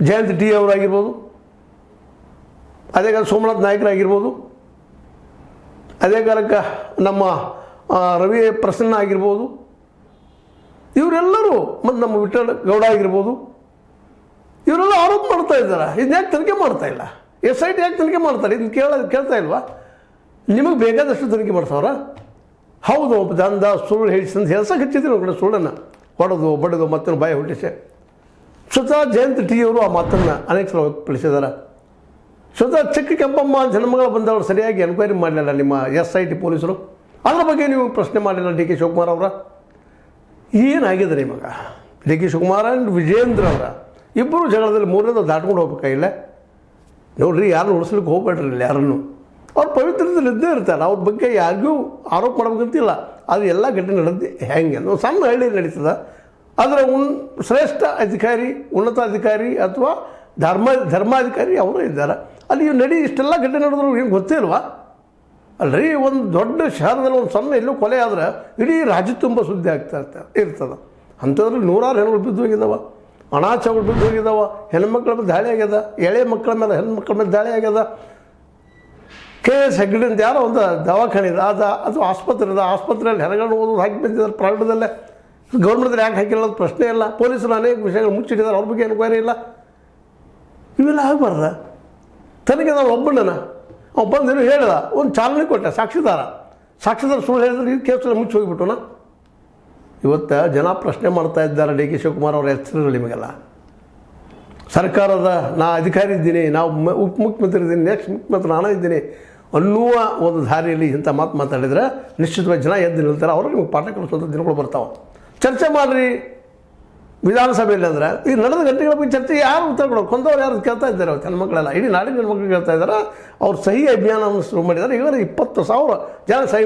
Jayant T ಅವರಾಗಿರ್ಬೋದು, ಅದೇ ಕಾಲ ಸೋಮನಾಥ್ ನಾಯಕರಾಗಿರ್ಬೋದು, ಅದೇ ಕಾಲಕ್ಕೆ ನಮ್ಮ ರವಿ ಪ್ರಸನ್ನ ಆಗಿರ್ಬೋದು, ಇವರೆಲ್ಲರೂ ಮತ್ತು ನಮ್ಮ ವಿಠಲ್ ಗೌಡ ಆಗಿರ್ಬೋದು, ಇವರೆಲ್ಲ ಆರೋಪ ಮಾಡ್ತಾ ಇದ್ದಾರೆ. ಇದನ್ನ ಯಾಕೆ ತನಿಖೆ ಮಾಡ್ತಾ ಇಲ್ಲ? SIT ಯಾಕೆ ತನಿಖೆ ಮಾಡ್ತಾರೆ? ಇದನ್ನು ಕೇಳ್ತಾ ಇಲ್ವಾ? ನಿಮಗೆ ಬೇಕಾದಷ್ಟು ತನಿಖೆ ಮಾಡ್ತಾವ್ರ? ಹೌದು, ದಂದ ಸುಳ್ಳು ಹೇಳಿಸಂತ ಹೆಸರು ಹಚ್ಚಿದ್ರು ಕಡೆ ಸುಳ್ಳನ್ನು ಹೊಡೆದು ಬಡಿದು ಮತ್ತೆ ಬಾಯಿ ಹುಟ್ಟಿಸೆ. ಸ್ವತಃ ಜಯಂತ್ ಟಿ ಅವರು ಆ ಮಾತನ್ನು ಅನೇಕ ಸಲ ವ್ಯಕ್ತಪಡಿಸಿದ್ದಾರೆ. ಸ್ವತಃ ಚಿಕ್ಕ ಕೆಂಪಮ್ಮ ಜನ್ಮಗಳು ಬಂದವರು ಸರಿಯಾಗಿ ಎನ್ಕ್ವೈರಿ ಮಾಡಲಿಲ್ಲ ನಿಮ್ಮ SIT ಪೊಲೀಸರು. ಅದರ ಬಗ್ಗೆ ನೀವು ಪ್ರಶ್ನೆ ಮಾಡಲಿಲ್ಲ DK ಶಿವಕುಮಾರ್ ಅವರ. ಏನಾಗಿದೆ ನಿಮಗೆ? DK ಶಿವಕುಮಾರ್ ಆ್ಯಂಡ್ ವಿಜಯೇಂದ್ರ ಅವರ ಇಬ್ಬರು ಜಗಳದಲ್ಲಿ ಮೂರನೇದು ದಾಟ್ಕೊಂಡು ಹೋಗ್ಬೇಕಾಗಿಲ್ಲ. ನೋಡ್ರಿ, ಯಾರನ್ನು ಉಳಿಸ್ಲಿಕ್ಕೆ ಹೋಗ್ಬೇಡ್ರಿ ಇಲ್ಲಿ ಯಾರನ್ನು. ಅವ್ರು ಪವಿತ್ರದಲ್ಲಿ ಇದ್ದೇ ಇರ್ತಾರೆ. ಅವ್ರ ಬಗ್ಗೆ ಯಾರಿಗೂ ಆರೋಪ ಮಾಡ್ಬೇಕಂತಿಲ್ಲ. ಅದು ಎಲ್ಲ ಘಟನೆ ನಡೆದು ಹೆಂಗೆ ಒಂದು ಸಣ್ಣ ಹಳ್ಳಿ ನಡೀತದೆ. ಆದರೆ ಶ್ರೇಷ್ಠ ಅಧಿಕಾರಿ, ಉನ್ನತ ಅಧಿಕಾರಿ ಅಥವಾ ಧರ್ಮಾಧಿಕಾರಿ ಅವರು ಇದ್ದಾರೆ. ಅಲ್ಲಿ ಇಷ್ಟೆಲ್ಲ ಘಟನೆ ನಡೆದ್ರು ಏನು ಗೊತ್ತೇ ಇಲ್ವಾ? ಅಲ್ರಿ, ಒಂದು ದೊಡ್ಡ ಶಹರದಲ್ಲಿ ಒಂದು ಸಣ್ಣ ಎಲ್ಲೂ ಕೊಲೆ ಆದ್ರೆ ಇಡೀ ರಾಜ್ಯ ತುಂಬ ಸುದ್ದಿ ಇರ್ತದೆ. ಅಂಥದ್ರಲ್ಲಿ ನೂರಾರು ಹೆಣ್ಣುಗಳು ಬಿದ್ದು ಹೋಗಿದ್ದಾವ, ಅನಾಥಗಳು ಬಿದ್ದು ಹೋಗಿದ್ದಾವ, ಹೆಣ್ಮಕ್ಳ ಮೇಲೆ ದಾಳಿ ಆಗ್ಯದ, ಎಳೆ ಮಕ್ಕಳ ಮೇಲೆ ಹೆಣ್ಮಕ್ಳ ಮೇಲೆ ದಾಳಿ ಆಗ್ಯದ. KS ಹೆಗ್ಡೆ ಅಂತ ಯಾರೋ ಒಂದು ದವಾಖಾನೆ ಇದೆ, ಅದು ಆಸ್ಪತ್ರೆ ಇದೆ. ಆಸ್ಪತ್ರೆಯಲ್ಲಿ ಹೆಣಗಳನ್ನು ಓದೋದು ಹಾಕಿ ಬಂದಿದ್ದಾರೆ ಪ್ರೈವೇಟದಲ್ಲೇ. ಗೌರ್ಮೆಂಟ್ದಲ್ಲಿ ಯಾಕೆ ಹಾಕಿಲ್ಲ ಪ್ರಶ್ನೆ ಇಲ್ಲ. ಪೊಲೀಸರು ಅನೇಕ ವಿಷಯಗಳು ಮುಚ್ಚಿಟ್ಟಿದ್ದಾರೆ, ಅವ್ರ ಬಗ್ಗೆ ಎನ್ಕ್ವೈರಿ ಇಲ್ಲ. ಇವೆಲ್ಲ ಆಗಬಾರ್ದ? ತನಗೆ ನಾನು ಒಬ್ಬಣ್ಣನ ಅವ್ನು ಬಂದೇನು ಹೇಳಿದ, ಒಂದು ಚಾಲನೆ ಕೊಟ್ಟೆ, ಸಾಕ್ಷಿದಾರ ಸುಳ್ಳು ಹೇಳಿದ್ರೆ ಈ ಕೇಸಲ್ಲಿ ಮುಚ್ಚಿ ಹೋಗಿಬಿಟ್ಟುನಾ. ಇವತ್ತು ಜನ ಪ್ರಶ್ನೆ ಮಾಡ್ತಾ ಇದ್ದಾರೆ DK ಶಿವಕುಮಾರ್ ಅವರ ಹೆಸರು. ನಿಮಗೆಲ್ಲ ಸರ್ಕಾರದ ಅಧಿಕಾರಿ ಇದ್ದೀನಿ, ನಾವು ಉಪಮುಖ್ಯಮಂತ್ರಿ ಇದ್ದೀನಿ, ನೆಕ್ಸ್ಟ್ ಮುಖ್ಯಮಂತ್ರಿ ನಾನೇ ಇದ್ದೀನಿ ಅನ್ನುವ ಒಂದು ದಾರಿಯಲ್ಲಿ ಇಂಥ ಮಾತಾಡಿದರೆ ನಿಶ್ಚಿತವಾಗಿ ಜನ ಎದ್ದು ನಿಲ್ತಾರೆ. ಅವರು ನಿಮಗೆ ಪಾಠ ಕಲಿಸುವಂಥ ದಿನಗಳು ಬರ್ತಾವೆ. ಚರ್ಚೆ ಮಾಡಿರಿ ವಿಧಾನಸಭೆಯಲ್ಲಿ. ಅಂದರೆ ಈ ನಡೆದ ಗಂಟೆಗಳ ಬಗ್ಗೆ ಚರ್ಚೆ ಯಾರು ಉತ್ತರ ಕೊಡೋದು? ಕೊಂದವ್ರು ಯಾರು ಕೇಳ್ತಾ ಇದ್ದಾರೆ? ಅವತ್ತು ಹೆಣ್ಮಕ್ಳೆಲ್ಲ, ಇಡೀ ನಾಡಿನ ಹೆಣ್ಮಕ್ಳು ಕೇಳ್ತಾ ಇದ್ದಾರೆ. ಅವ್ರು ಸಹಿ ಅಭಿಯಾನವನ್ನು ಶುರು ಮಾಡಿದ್ದಾರೆ. ಈಗಾಗಲೇ 20,000 ಜನ ಸಹಿ